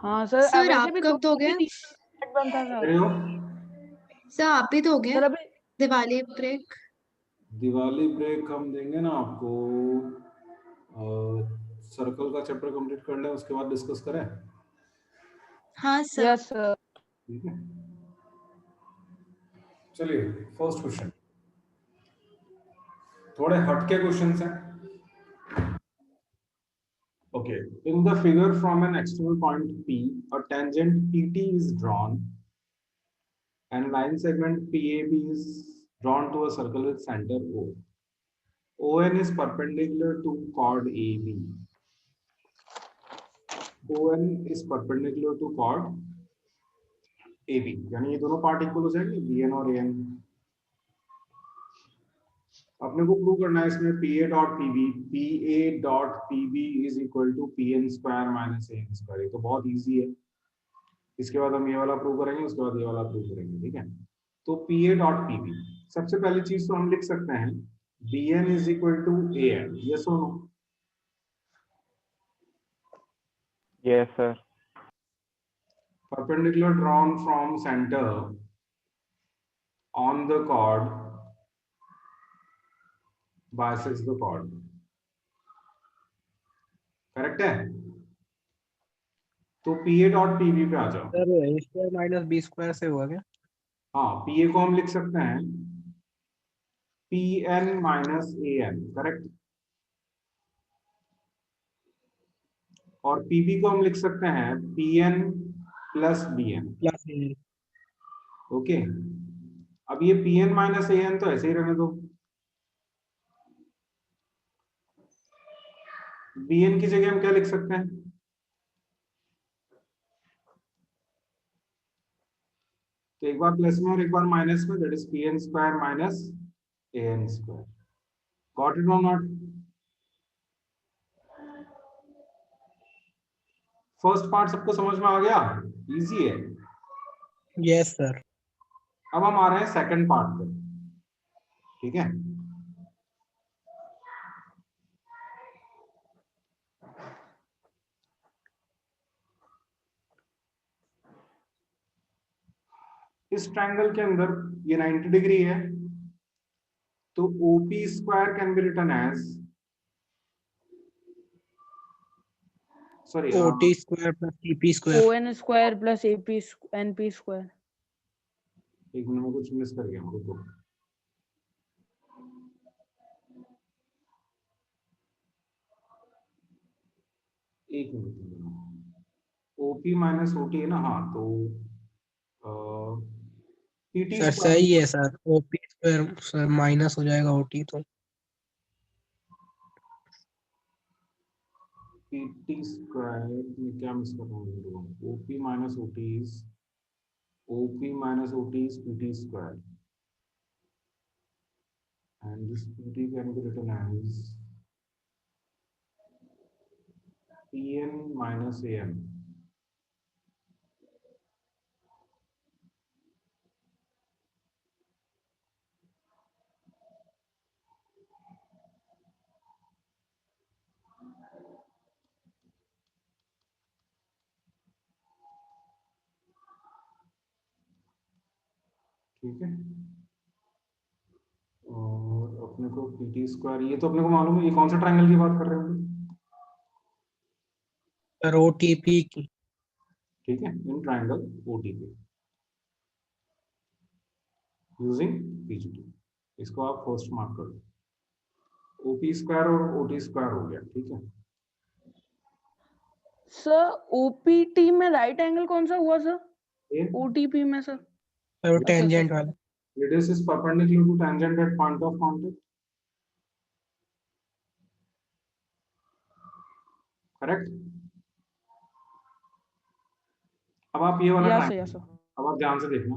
हाँ sir, sir वैसे आप भी कब दोगे? सेट बनता सर। अरे हो सर आप ही दोगे सर अभी दिवाली ब्रेक? दिवाली ब्रेक हम देंगे ना आपको। सर्कल का चैप्टर कंप्लीट कर लें, उसके बाद डिस्कस करें। हाँ सर। Yes sir. ठीक है, चलिए फर्स्ट क्वेश्चन। थोड़े हटके क्वेश्चंस हैं। Okay, in the figure from an external point P, a tangent PT is drawn and line segment PAB is drawn to a circle with center O. ON is perpendicular to chord AB. ON is perpendicular to chord AB. यानी ये दोनों part equal हो जाएंगे, BN और AN। अपने को prove करना है इसमें PA dot PB, PA dot PB is equal to PN square minus AN square. ये तो बहुत इजी है। इसके बाद हम ये वाला प्रूव करेंगे, उसके बाद ये वाला प्रूव करेंगे। ठीक है, तो PA डॉट PB, सबसे पहली चीज तो हम लिख सकते हैं BN is equal to AN। Yes और no? Yes, sir. Perpendicular drawn from center on the chord bisects the chord। Correct है? तो PA डॉट PB पे आ जाओ। Sir a square minus b square से हुआ क्या? हाँ, PA को हम लिख सकते हैं PN माइनस AN, करेक्ट। और PB को हम लिख सकते हैं PN plus BN। Plus okay, अब ये PN माइनस AN तो ऐसे ही रहने दो। BN की जगह हम क्या लिख सकते हैं? तो एक बार प्लस में और एक बार माइनस में, that is PN square minus AN square. Got it और नॉट? फर्स्ट पार्ट सबको समझ में आ गया? इजी है। Yes sir. अब हम आ रहे हैं सेकंड पार्ट पे। ठीक है, इस ट्रायंगल के अंदर ये 90 डिग्री है, तो OP square can be written as, sorry, OT square plus TP square. ON square plus AP NP square. एक मिनट में कुछ मिस कर गया मेरे को। एक मिनट, OP माइनस OT है ना? हाँ, तो PT सर सही है sir, OP square sir minus हो जाएगा OT तो। PT स्क्वायर में क्या मिस कर रहा हूँ? OP minus OT is OP minus OT is PT square, and this PT can be written as PN minus AM। ठीक है, और अपने को PT स्क्वायर, ये तो अपने को मालूम है। ये कौन सा ट्रायंगल की बात कर रहे हैं? सर OTP की। ठीक है, in triangle OTP using PGT। इसको आप फर्स्ट मार्क कर दो। OP स्क्वायर और OT स्क्वायर हो गया। ठीक है सर OPT में राइट एंगल कौन सा हुआ सर? ये OTP में सर? सर वो अच्छा टेंजेंट सर। वाला। radius is perpendicular to tangent at point of contact, correct. अब आप ये वाला यस ट्रायंगल, सर। अब आप ध्यान से देखना।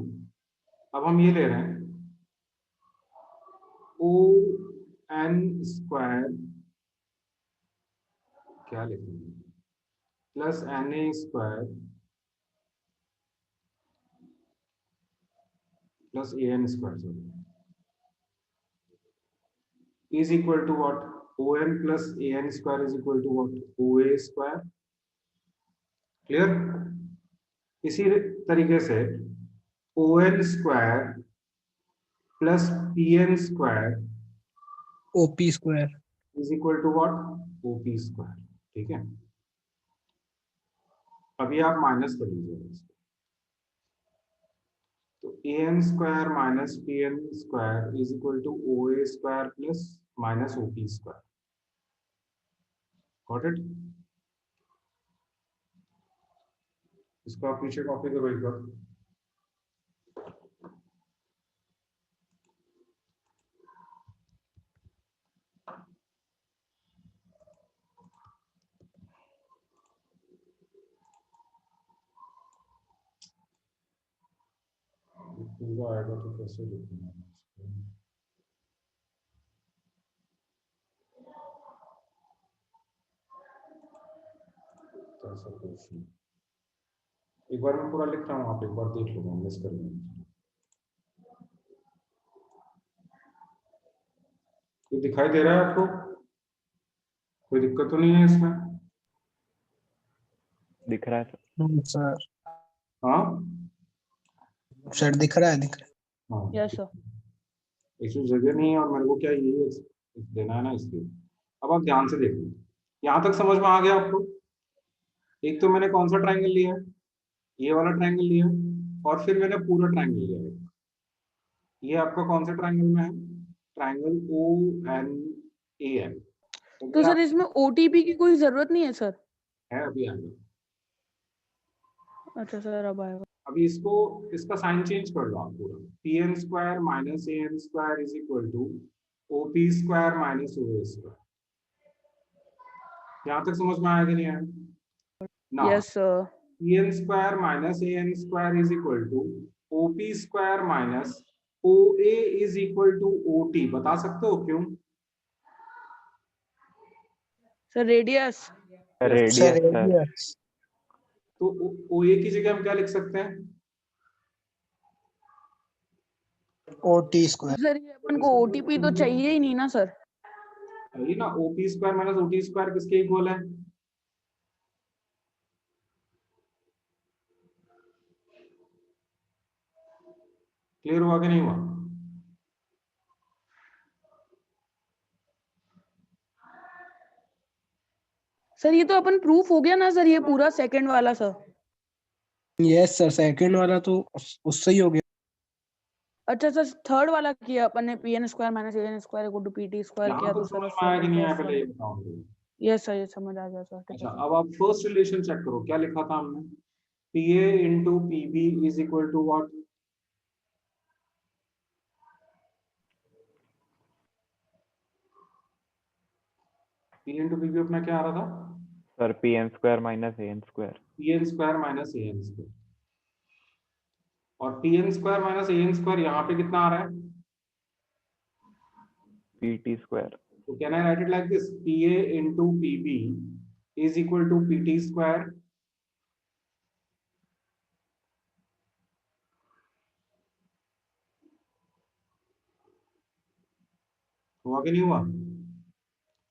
अब हम ये ले रहे हैं ओ एन स्क्वायर, क्या लिखेंगे, plus N A square plus A N square, sorry, is equal to what? O N plus A N square is equal to what? O A square. Clear? इसी तरीके से ON square plus PN square OP square is equal to what, OP square. ठीक है, अभी आप minus कर लीजिएगा इसको। तो AN square minus PN square is equal to OA square plus minus OP square. Got it? इसको आप पीछे कॉपी करो एक बार। पूरा आएगा तो कैसे लिखूंगा मैं इसको? कैसा क्वेश्चन? एक बार मैं पूरा लिख रहा हूँ, आप एक बार देख लो, मिस कर लेंगे। ये दिखाई दे रहा है आपको? कोई दिक्कत तो नहीं है इसमें? दिख रहा है सर। सर। हाँ सर दिख रहा है। हाँ, यस सर। इसमें जगह नहीं है और मेरे को क्या ये देना है ना, इसलिए। अब आप ध्यान से देखिए, यहाँ तक समझ में आ गया आपको? एक तो मैंने कौन सा ट्राइंगल लिया है, ये वाला ट्राइंगल लिया, और फिर मैंने पूरा ट्राइंगल लिया है। ये आपका कौन सा ट्राइंगल में है? Triangle ONAN। तो सर इसमें ओटीपी की कोई जरूरत नहीं है सर? है, अभी आएगा। अच्छा सर, अब आएगा। अभी इसको, इसका साइन चेंज कर लो आप पूरा। PN square minus AN square is equal to OP square minus OA square. यहाँ तक समझ में आया कि नहीं आया? ना, yes sir. PN square minus AN square is equal to OP square minus OA is equal to OT। बता सकते हो क्यों? Sir radius. Radius sir sir. Radius तो OA की जगह हम क्या लिख सकते हैं? OT square. सर ये अपन को ओटीपी तो चाहिए ही नहीं ना सर? ये ना, OP square minus OT square किसके इक्वल है? क्लियर हुआ कि नहीं हुआ? सर ये तो अपन प्रूफ हो गया ना सर, ये पूरा सेकंड वाला सर? यस सर, सेकंड वाला तो उससे ही हो गया। अच्छा सर, थर्ड वाला किया अपन ने, PN square minus AN square equal to PT square यहाँ किया, तक तो सर समझ उससे में आया कि अपन नहीं को आया, ऐसा। पहले ये बताओ मुझे। यस सर, ये समझ आ गया सर। ठीक अच्छा, है सर। अब आप फर्स्ट रिलेशन चेक करो, क्या लिखा था हमने? PA into PB is equal to what? P into PB अपना क्या आ रहा था? Sir PN square minus AN square. PN square minus AN square. और PN square minus AN square यहाँ पे कितना आ रहा है? PT square. तो can I write it like this? PA into PB is equal to PT square. हुआ कि नहीं हुआ?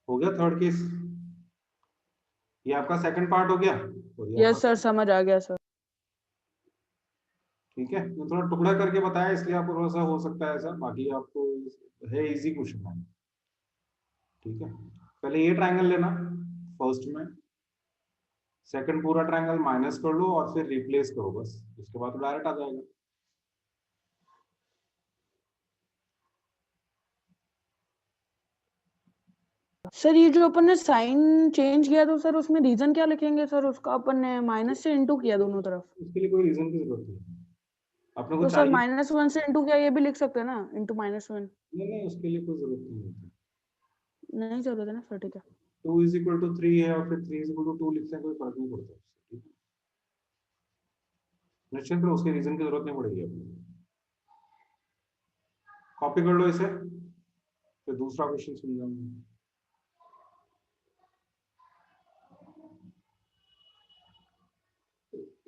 हो गया थर्ड केस? ये आपका सेकंड पार्ट हो गया, और ये यस आपका। सर, समझ आ गया सर। ठीक है, मैं थोड़ा टुकड़ा करके बताया इसलिए आपको थोड़ा सा हो सकता है ऐसा, बाकी आपको है इजी क्वेश्चन है। ठीक है, पहले ये ट्रायंगल लेना फर्स्ट में, सेकंड पूरा ट्रायंगल माइनस कर लो और फिर रिप्लेस करो बस, उसके बाद तो डायरेक्ट आ जाएगा। सर ये जो अपन ने साइन चेंज किया, तो सर उसमें रीजन क्या लिखेंगे सर? उसका अपन ने माइनस से इनटू किया दोनों तरफ, उसके लिए कोई रीजन की जरूरत नहीं है, अपने को तो सर चाहिए। -1 से इनटू किया, ये भी लिख सकते हैं ना, इनटू -1? नहीं नहीं, उसके लिए कोई जरूरत नहीं होती। नहीं जरूरत है ना सर? ठीक है। 2 इज इक्वल टू 3 है और फिर 3 इज इक्वल टू 2 लिखते हैं, कोई फर्क नहीं पड़ता उससे, ठीक है? निश्चित रूप उसके रीजन की जरूरत नहीं पड़ेगी अपने। कॉपी कर लो इसे, फिर दूसरा क्वेश्चन समझाऊंगा।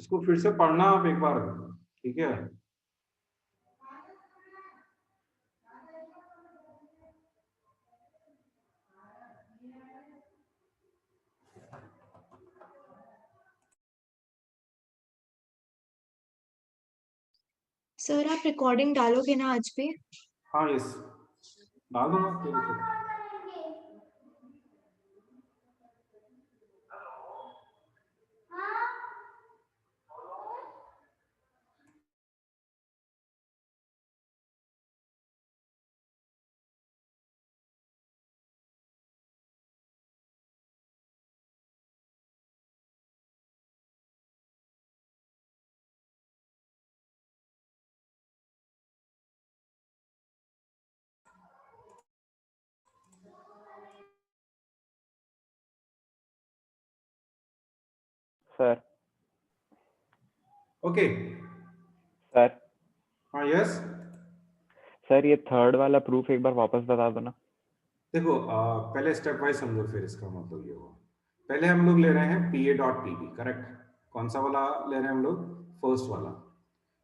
इसको फिर से पढ़ना आप एक बार, ठीक है? सर आप रिकॉर्डिंग डालोगे ना आज भी? हाँ यस, डाल दूंगा, कोई दिक्कत नहीं। सर ओके, सर हाँ यस। सर ये थर्ड वाला प्रूफ एक बार वापस बता दो ना। देखो पहले स्टेप वाइज समझो, फिर इसका मतलब ये हुआ। पहले हम लोग ले रहे हैं P A dot P B, correct. कौन सा वाला ले रहे हैं हम लोग? फर्स्ट वाला।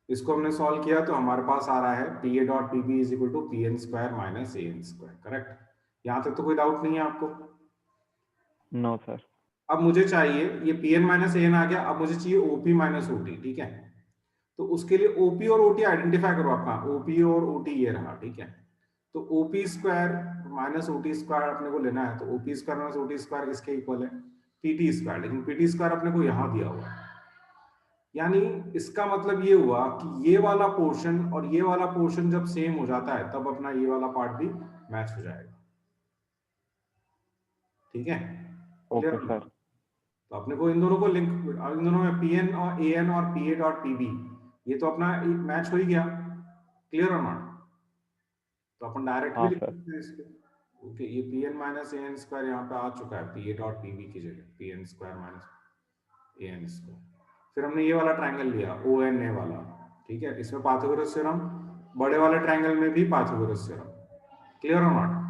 इसको हमने सॉल्व किया तो हमारे पास आ रहा है P A dot P B is equal to P N square minus A N square, correct. यहाँ तक तो कोई डाउट नहीं है आपको? No sir. अब मुझे चाहिए ये P N minus A N आ गया, अब मुझे चाहिए ओपी माइनस ओटी, ठीक है। तो उसके लिए ओपी और ओटी आइडेंटिफाई करो अपना, ओपी और ओटी ये रहा, ठीक है। तो OP square minus OT square अपने को लेना है, तो OP square minus OT square किसके इक्वल है? पीटी स्क्वायर, लेकिन पीटी स्क्वायर अपने को यहां दिया हुआ है। यानी इसका मतलब ये हुआ कि ये वाला पोर्शन और ये वाला पोर्शन जब सेम हो जाता है तब अपना ये वाला पार्ट भी मैच हो जाएगा, ठीक है। Okay clear? सर। तो अपने को इन दोनों को लिंक, इन दोनों में पी एन और ए एन और P A dot P B, ये तो अपना मैच हो ही गया। क्लियर और नॉट? तो अपन डायरेक्ट भी हाँ लिख सर। सकते हैं इसको। ओके, ये P N minus A N square यहाँ पे आ चुका है P A dot P B की जगह, P N square minus A N square. फिर हमने ये वाला ट्रायंगल लिया ओ एन ए वाला, ठीक है। इसमें पाइथागोरस थ्योरम, बड़े वाले ट्रायंगल में भी पाइथागोरस थ्योरम। क्लियर और नॉट?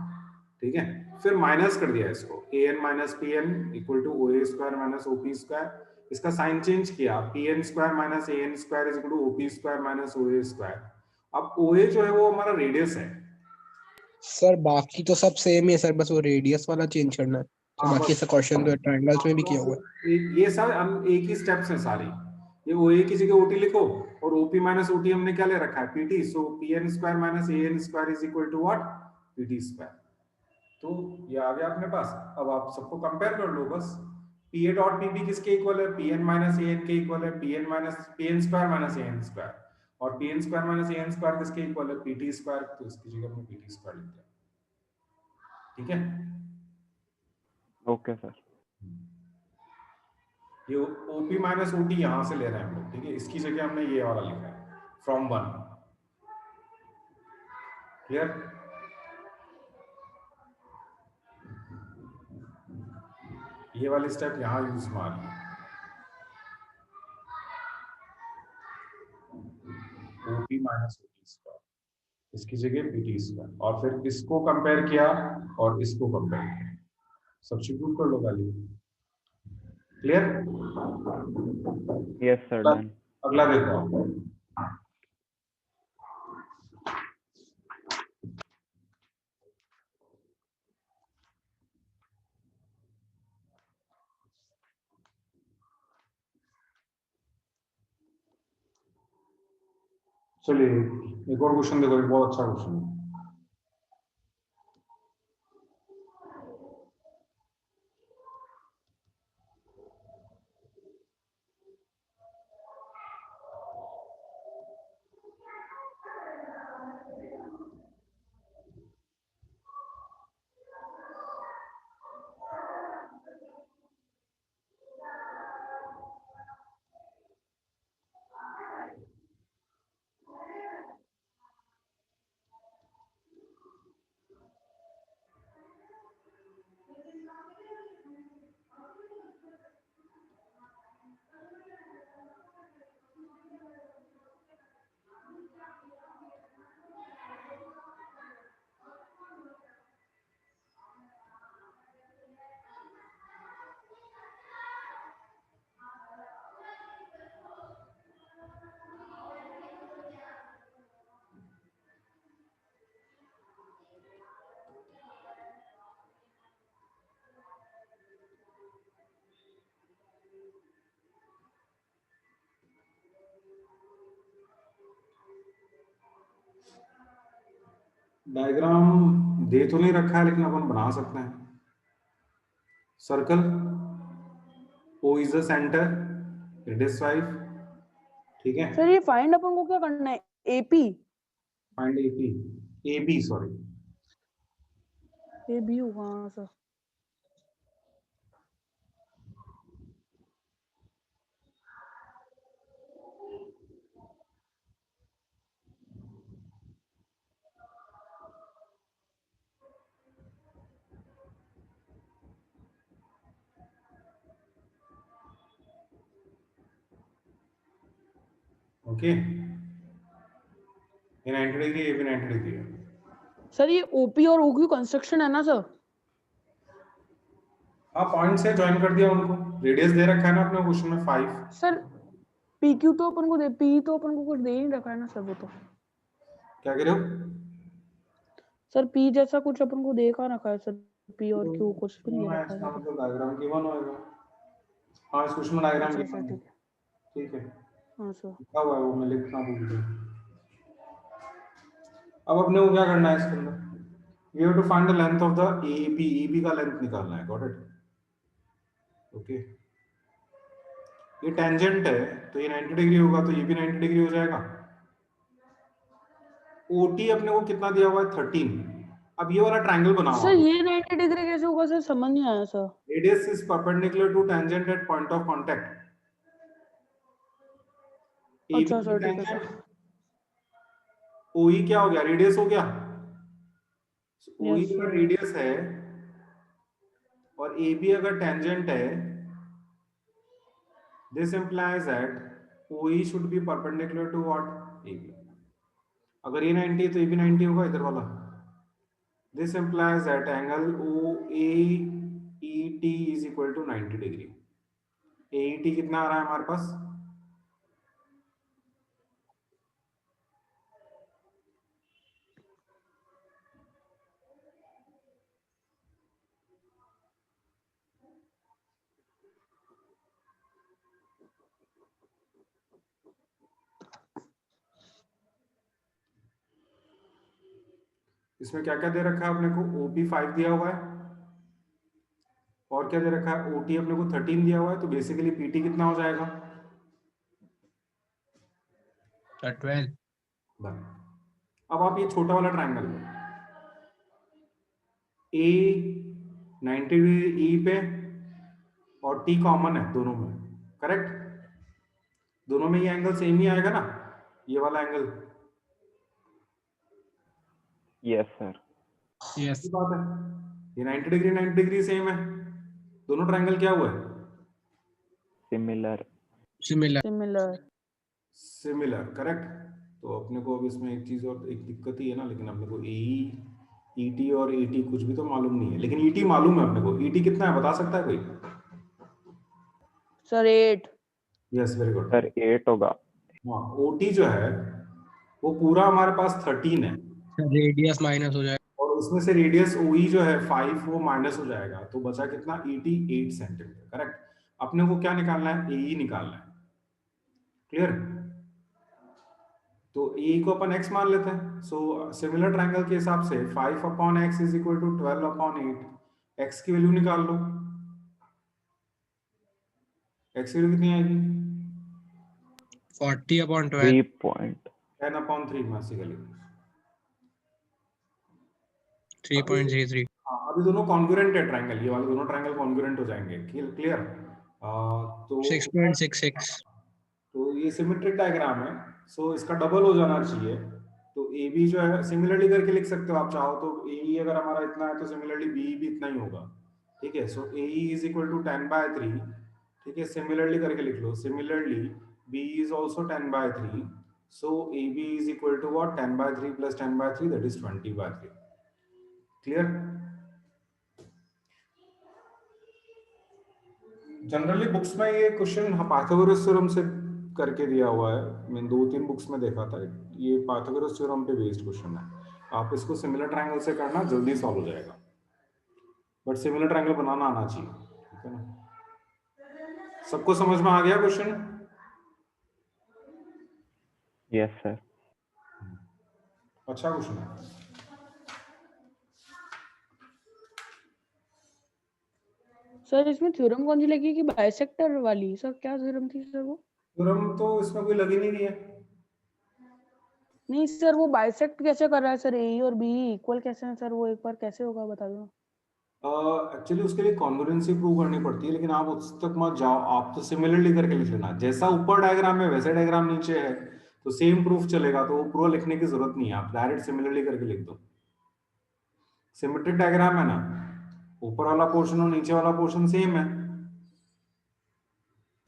ठीक है। फिर माइनस कर दिया इसको, A N minus P N equal to O A square minus O P square. इसका साइन चेंज किया, P N square minus A N square is equal to O P square minus O A square. अब O ए जो है वो हमारा radius है। Sir बाकी तो सब सेम ही है सर, बस वो रेडियस वाला चेंज करना है। तो हाँ, बाकी बस ऐसा क्वेश्चन तो ट्रायंगल्स में भी किया हुआ है। ये सब एक ही स्टेप्स हैं सारी। ये ओ ए की जगह ओटी लिखो, और ओपी माइनस ओटी हमने क्या ले रखा है? PT. So P N square minus A N square is equal to what? PT square. तो ये आ गया अपने पास। अब आप सबको कंपेयर कर लो बस। P A dot P B किसके इक्वल है? P N minus A N के इक्वल है, P N square minus A N square. और P N square minus A N square किसके इक्वल है? PT square. तो इसकी जगह हमने पीटी स्क्वायर लिख दिया, ठीक है। Okay sir. ये ओपी माइनस ओटी यहां से ले रहे हैं हम लोग, ठीक है। इसकी जगह हमने ये वाला लिखा है, फ्रॉम वन। क्लियर? ये वाली स्टेप यहां यूज में आ रही है, ओपी माइनस ओटी स्क्वायर, इसकी जगह पीटी स्क्वायर। और फिर इसको कंपेयर किया और इसको कंपेयर किया, सब्स्टिट्यूट कर low value. Clear? Yes sir, done. अगला देखो आप। चलिए एक और क्वेश्चन देखो, एक बहुत अच्छा क्वेश्चन है। डायग्राम दे तो नहीं रखा है लेकिन अपन बना सकते हैं। Circle O is the centre, radius 5, ठीक है। सर ये फाइंड अपन को क्या करना है? AP find AP, AB sorry, AB होगा हाँ सर। ओके। ये 90 डिग्री, ये भी 90 डिग्री है। सर ये ओपी और ओक्यू कंस्ट्रक्शन है ना सर? हाँ, पॉइंट से ज्वाइन कर दिया उनको, रेडियस दे रखा है ना अपने क्वेश्चन में 5। सर पीक्यू तो अपन को दे, पी तो अपन को कुछ दे ही नहीं रखा है ना सर वो तो। क्या कह रहे हो? सर पी जैसा कुछ अपन को दे कहाँ रखा है सर? पी और क्यू कुछ भी नहीं मैं रखा इसका है। मतलब डायग्राम गिवन होएगा। हाँ, इस क्वेश्चन में डायग्राम अच्छा गिवन सर है, ठीक है। ठीक है, हाँ सर। लिखा हुआ है वो, मैं लिखना भूल गया। अब अपने को क्या करना है इसके अंदर? We have to find the length of the AB, AB का लेंथ निकालना है, गॉट इट? ओके, ये टेंजेंट है तो ये 90 डिग्री होगा, तो ये भी 90 डिग्री हो जाएगा। ओटी अपने को कितना दिया हुआ है? 13। अब ये वाला ट्रायंगल बनाओ सर आप। ये 90 डिग्री कैसे होगा सर? समझ नहीं आया sir. Radius is perpendicular to tangent at point of contact. अच्छा सर ठीक है सर। ओई क्या हो गया? रेडियस हो गया। ओई यस अगर सर। रेडियस है और ए बी अगर टेंजेंट है, this implies that OE should be perpendicular to what? AB। अगर ये 90 है तो ये भी 90 होगा इधर वाला। This implies that angle OAET is equal to 90 degree. AET कितना आ रहा है हमारे पास? इसमें क्या क्या दे रखा है अपने को? OP 5 दिया हुआ है, और क्या दे रखा है? OT अपने को 13 दिया हुआ है, तो बेसिकली PT कितना हो जाएगा? 12। बस। अब आप ये छोटा वाला triangle low, A 90 degree E पे और T कॉमन है दोनों में, करेक्ट? दोनों में ये एंगल सेम ही आएगा ना, ये वाला एंगल। Yes sir. यस। बात है, ये 90 डिग्री 90 डिग्री सेम है, दोनों ट्रायंगल क्या हुआ है? Similar. Similar. Similar. Similar, correct. तो अपने को अब इसमें एक चीज और, एक दिक्कत ही है ना, लेकिन अपने को AE ET और AT कुछ भी तो मालूम नहीं है, लेकिन ET मालूम है अपने को। ET कितना है बता सकता है कोई? Sir 8। Yes, very good. Sir 8 होगा। हाँ, OT जो है वो पूरा हमारे पास 13 है, रेडियस माइनस हो जाएगा। और उसमें से रेडियस OE जो है 5 वो माइनस हो जाएगा, तो बचा कितना? ET 8 centimetre, correct. अपने को क्या निकालना है? AE निकालना है, क्लियर? तो ए को अपन x मान लेते हैं। सो सिमिलर ट्रायंगल के हिसाब से 5 upon x is equal to 12 upon 8। x की वैल्यू निकाल लो। x की वैल्यू कितनी आएगी? 40/12। 10 अपॉन 3 बेसिकली। 3.33। हाँ, अभी दोनों कॉन्ग्रुएंट है ट्रायंगल, ये वाले दोनों ट्रायंगल कॉन्ग्रुएंट हो जाएंगे, क्लियर? तो 6.66। तो ये सिमेट्रिक डायग्राम है, सो इसका डबल हो जाना चाहिए। तो ए बी जो है सिमिलरली करके लिख सकते हो आप चाहो तो। ए अगर हमारा इतना है तो सिमिलरली बी भी इतना ही होगा, ठीक है। So A is equal to 10/3, ठीक है। सिमिलरली करके लिख लो, similarly B is also 10/3। So A B is equal to what? 10/3 प्लस 10/3, that is 20/3, clear? Generally books में ये क्वेश्चन पाइथागोरस थ्योरम से करके दिया हुआ है, मैंने 2-3 बुक्स में देखा था। ये पाइथागोरस थ्योरम पे बेस्ड क्वेश्चन है। आप इसको सिमिलर ट्रायंगल से करना, जल्दी सॉल्व हो जाएगा, बट सिमिलर ट्रायंगल बनाना आना चाहिए, ठीक है ना? सबको समझ में आ गया क्वेश्चन? Yes sir. अच्छा क्वेश्चन है। सर इसमें थ्योरम कौन सी लगी कि बाइसेक्टर वाली? सर क्या थ्योरम थी सर वो? थ्योरम तो इसमें कोई लगी नहीं है। नहीं सर, वो बाइसेक्ट कैसे कर रहा है सर? ए और बी इक्वल कैसे हैं सर? वो एक बार कैसे होगा बता दो। एक्चुअली उसके लिए कॉन्ग्रुएंसी प्रूव करनी पड़ती है, लेकिन आप उस तक मत जाओ, आप तो सिमिलरली करके लिख लेना। जैसा ऊपर डायग्राम में वैसे डायग्राम नीचे है, तो सेम प्रूफ चलेगा, तो वो प्रूफ लिखने की जरूरत नहीं है, आप डायरेक्ट सिमिलरली करके लिख दो। सिमेट्रिक डायग्राम है ना, ऊपर वाला पोर्शन और नीचे वाला पोर्शन सेम है,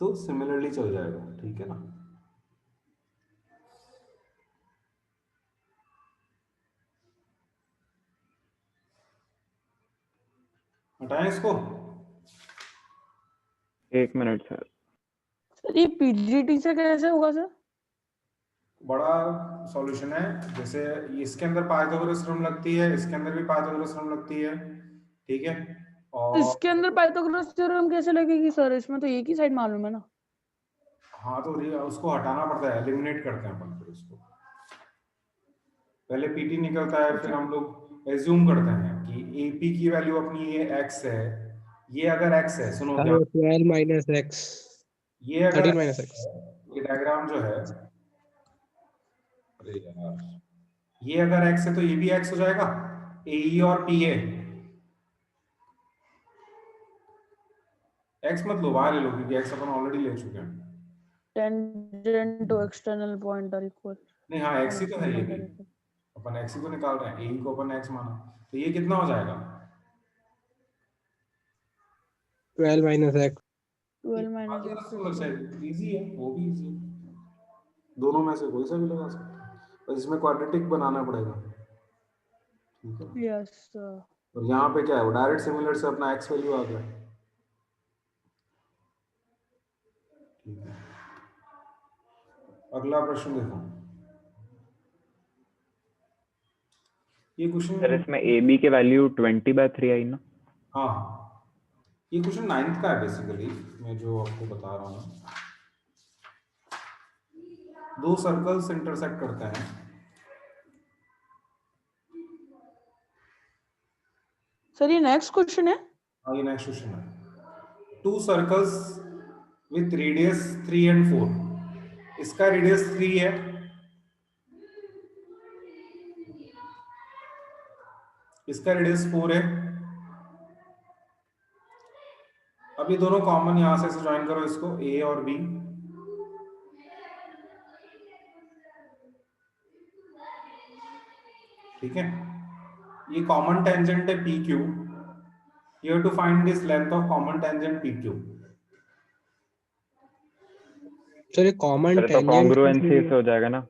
तो सिमिलरली चल जाएगा, ठीक है ना। हटाएं इसको। एक मिनट सर। सर ये पीजीटी से कैसे होगा सर? बड़ा सॉल्यूशन है, जैसे इसके अंदर पाइथागोरस थ्योरम लगती है, इसके अंदर भी पाइथागोरस थ्योरम लगती है, ठीक है। और इसके अंदर पाइथागोरस थ्योरम कैसे लगेगी सर? इसमें तो एक ही साइड मालूम है ना। हाँ, तो उसको हटाना पड़ता है, एलिमिनेट करते हैं अपन फिर उसको। पहले पीटी निकलता है, फिर हम लोग एज्यूम करते हैं कि एपी की वैल्यू अपनी ये एक्स है, ये अगर एक्स है, सुनो ध्यान, 12 माइनस एक्स, ये अगर 13 माइनस एक्स। ये डायग्राम जो है, अरे यार, ये अगर एक्स है तो ये भी एक्स हो जाएगा, ए और पी ए। एक्स मत लो, बाहर ले लो, क्योंकि एक्स अपन ऑलरेडी ले चुके हैं। Tangent to external point are equal. नहीं, हाँ एक्स ही तो है, ये भी अपन एक्स ही तो निकाल रहे हैं, ए को अपन एक्स माना, तो ये कितना हो जाएगा? 12 minus x. 12 minus x. Easy है, वो भी इजी है, दोनों में से कोई सा भी लगा सकते हैं, बस इसमें क्वाड्रेटिक बनाना पड़ेगा, ठीक है। Yes sir. और यहाँ पे क्या है, वो डायरेक्ट सिमिलर से अपना एक्स वैल्यू आ गया, ठीक है। अगला प्रश्न देखो, ये सर क्वेश्चन, इसमें ए बी के वैल्यू 20/3 आई ना? हाँ ये क्वेश्चन 9th का है बेसिकली, मैं जो आपको बता रहा हूँ। दो सर्कल्स इंटरसेक्ट करते हैं, सर ये नेक्स्ट क्वेश्चन है। ये नेक्स्ट क्वेश्चन है। To circles with radius 3 and 4, इसका रेडियस 3 है, इसका रेडियस 4 है। अब ये दोनों कॉमन यहां से ज्वाइन करो इसको, ए और बी, ठीक है। ये कॉमन टेंजेंट है P Q, you have to find this length of common tangent P Q. Sir ये कॉमन सर तो टेंजेंट कॉन्ग्रुएंसी से हो जाएगा ना?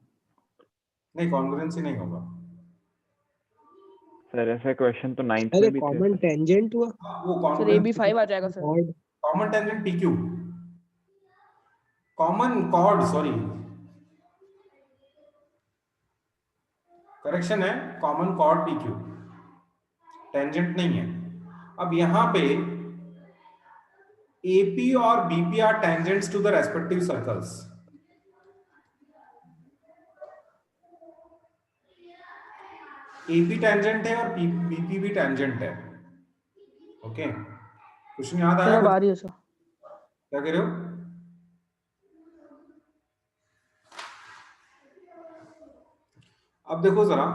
नहीं, कॉन्ग्रुएंसी नहीं होगा। सर ऐसे क्वेश्चन तो 9th अरे में भी थे। कॉमन टेंजेंट हुआ। वो सर ए बी 5 आ जाएगा सर। और common tangent P Q, common chord, sorry correction है, common chord P Q, tangent नहीं है। अब यहां पे एपी और B P are tangents to the respective circles. A P tangent है और बीपी भी टेंजेंट है, ओके। क्वेश्चन याद सर आया? अब आ रही है सर। क्या कह रहे हो? अब देखो जरा,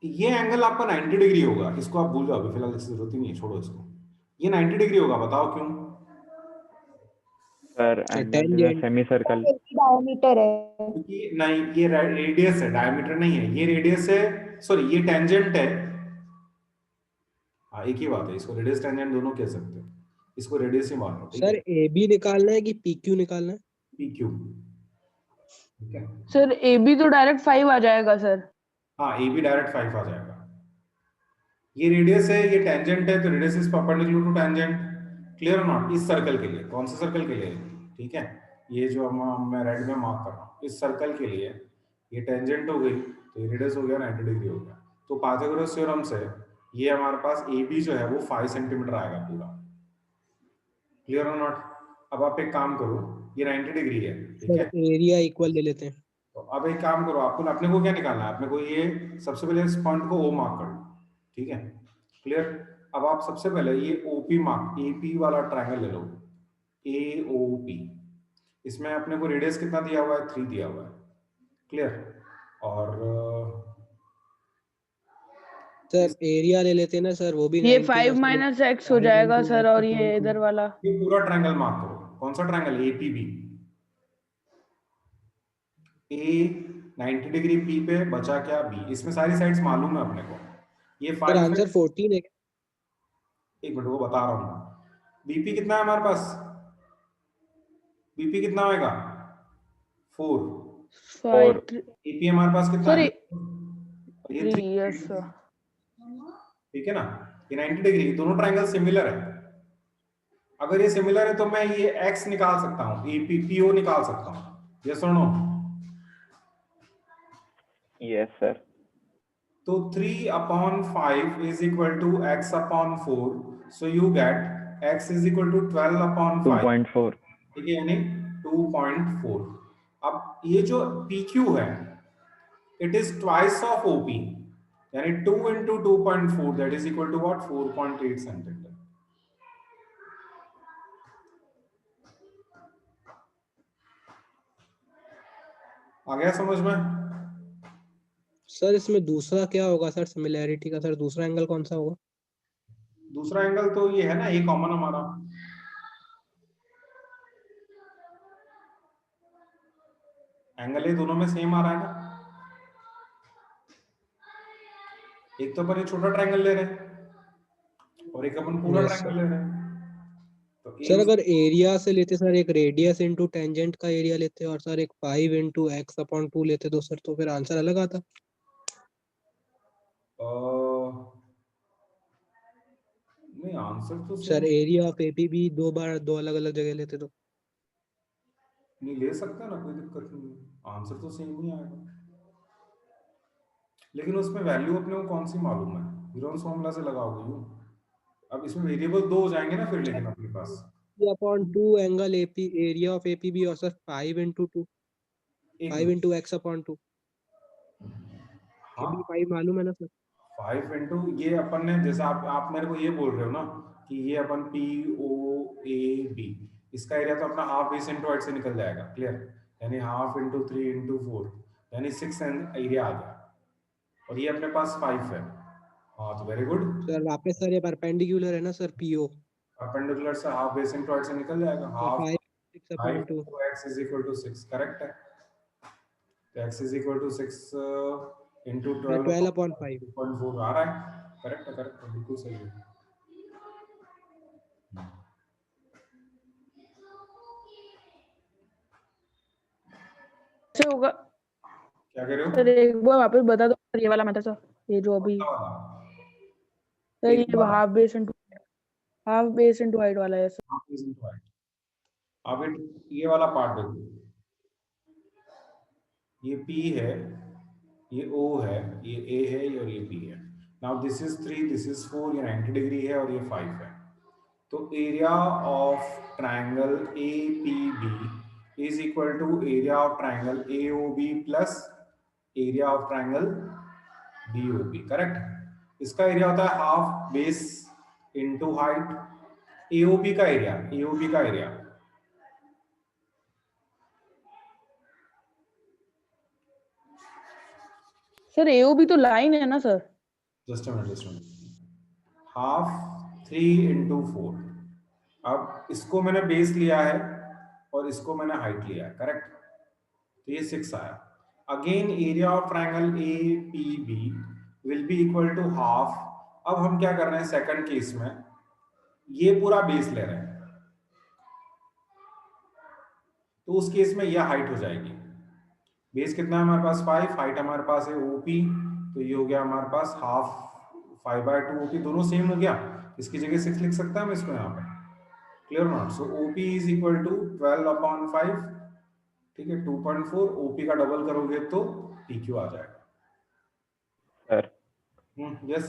ये एंगल आपका 90 डिग्री होगा, इसको आप भूल जाओ अभी फिलहाल, इसकी जरूरत ही नहीं है, छोड़ो इसको। ये 90 डिग्री होगा, बताओ क्यों? Sir angle tangent semi circle. Diameter है। क्योंकि नहीं, ये रेडियस है, डायमीटर नहीं है, ये रेडियस है, सॉरी ये टेंजेंट है। हाँ एक ही बात है, इसको रेडियस टेंजेंट दोनों कह सकते हो, इसको रेडियस ही मान लो, ठीक सर है। ए बी निकालना है कि पी क्यू निकालना है? पी क्यू, ठीक है। सर ए बी तो डायरेक्ट 5 आ जाएगा सर। हाँ ए बी डायरेक्ट 5 आ जाएगा। ये रेडियस है, ये टेंजेंट है, तो radius is perpendicular to tangent, clear और नॉट? इस सर्कल के लिए, कौन से सर्कल के लिए, ठीक है, ये जो मैं रेड में मार्क कर रहा हूँ, इस सर्कल के लिए ये टेंजेंट हो गई, तो ये रेडियस हो गया 90 डिग्री हो गया। तो पाइथागोरस थ्योरम से ये हमारे पास ए बी जो है वो 5 सेंटीमीटर आएगा पूरा, क्लियर और नॉट? अब आप एक काम करो, ये 90 डिग्री है, ठीक सर है। एरिया इक्वल ले लेते हैं। तो अब एक काम करो, आपको अपने को क्या निकालना है, अपने को ये सबसे पहले इस पॉइंट को ओ मार्क कर लो, ठीक है, क्लियर। अब आप सबसे पहले ये ओपी मार्क एपी वाला ट्रायंगल ले लो, एओपी। इसमें अपने को रेडियस कितना दिया हुआ है, 3 दिया हुआ है, क्लियर। और सर एरिया ले लेते हैं ना सर, वो भी ये 90 5 का सर। माइनस एक्स हो जाएगा सर, और ये इधर वाला ये पूरा ट्रायंगल मार्क करो। कौन सा ट्रायंगल, एपीबी। ए 90 डिग्री पी पे, बचा क्या बी। इसमें सारी साइड्स मालूम है अपने को। ये सर 5 आंसर 14 है। एक मिनट वो बता रहा हूँ। बीपी कितना है हमारे पास, बीपी कितना होएगा 4। 5 एपी हमारे पास कितना सर है, और ये 3। Yes sir. ठीक है ना, ये 90 डिग्री, दोनों ट्रायंगल सिमिलर है। अगर ये सिमिलर है तो मैं ये x निकाल सकता हूँ, एपीपीओ निकाल सकता हूँ, यस और नो। Yes sir. तो 3/5 is equal to x upon 4, so you get x is equal to 12/5, 2.4। ठीक है, यानी 2.4। अब ये जो PQ है, it is twice of OP, यानी 2 into 2.4, that is equal to what, 4.8 centimetre. आ गया समझ में? सर इसमें दूसरा क्या होगा सर, सिमिलैरिटी का सर दूसरा एंगल कौन सा होगा? दूसरा एंगल तो ये है ना, ए कॉमन हमारा, एंगल ये दोनों में सेम आ रहा है ना। एक तो अपन ये छोटा ट्रायंगल ले रहे हैं और एक अपन पूरा Yes, ट्रायंगल sir. ले रहे हैं। तो सर अगर एरिया से लेते सर, एक रेडियस इंटू टेंजेंट का एरिया लेते और सर एक 5 इंटू एक्स अपॉन 2 लेते तो सर तो फिर आंसर अलग आता। नहीं, आंसर तो sir same area of A P भी दो बार दो अलग अलग जगह लेते तो। नहीं ले सकता ना, कोई दिक्कत नहीं है, आंसर तो सेम ही आएगा। लेकिन उसमें वैल्यू अपने को कौन सी मालूम है, यूरोन्स फॉर्मूला से लगाओगे यूं। अब इसमें वेरिएबल 2 हो जाएंगे ना फिर, लेकिन अपने पास upon 2 angle A P area of A P भी और सर 5 इंटू 2 एक 5 इंटू एक्स अपॉन 2 हाँ, 5 मालूम है ना सर। 5 इंटू ये अपन ने, जैसे आप मेरे को ये बोल रहे हो ना कि ये अपन पी ओ ए बी, इसका एरिया तो अपना हाफ बेस इंटू 8 से निकल जाएगा, क्लियर। यानी हाफ इंटू 3 इंटू 4, यानी 6 एरिया आ गया, और ये अपने पास 5 है। हाँ तो वेरी गुड। सर वापस सर ये परपेंडिकुलर है ना सर, पीओ परपेंडिकुलर से हाफ बेस इंटू 8 से निकल जाएगा, half 5 6 upon 2 into x is equal to 6, correct है। तो x is equal to 6 into 12 12 upon 5। 2.4 आ रहा है, करेक्ट है, बिल्कुल सही है। कैसे होगा क्या कह रहे हो? सर, एक बार वापस बता दो सर, ये वाला मेथड सर, ये जो अभी सर एक ये बार। हाफ बेस इनटू हाइट वाला है sir. Half base into height. अब ये वाला पार्ट देखो, ये P है, ये O है, ये A है, और ये B है। Now this is 3, this is 4, ये 90 डिग्री है और ये 5 है। तो area of triangle APB is equal to area of triangle AOB plus area of triangle BOB, correct. इसका एरिया होता है half base into height. AOB का एरिया सर एओबी तो लाइन है ना sir. Just a minute, half 3 into 4। अब इसको मैंने बेस लिया है और इसको मैंने हाइट लिया है, करेक्ट। तो ये 6 आया। Again area of triangle APB will be equal to half. अब हम क्या कर रहे हैं सेकंड केस में, ये पूरा बेस ले रहे हैं, तो उस केस में यह हाइट हो जाएगी। बेस कितना है हमारे पास 5, हाइट हमारे पास है OP, तो ये हो गया हमारे पास हाफ 5/2 OP, दोनों सेम हो गया। इसकी जगह 6 लिख सकता है मैं इसको यहाँ पे, clear not. So OP is equal to 12/5, ठीक है, 2.4। OP का डबल करोगे तो PQ आ जाएगा। Sir yes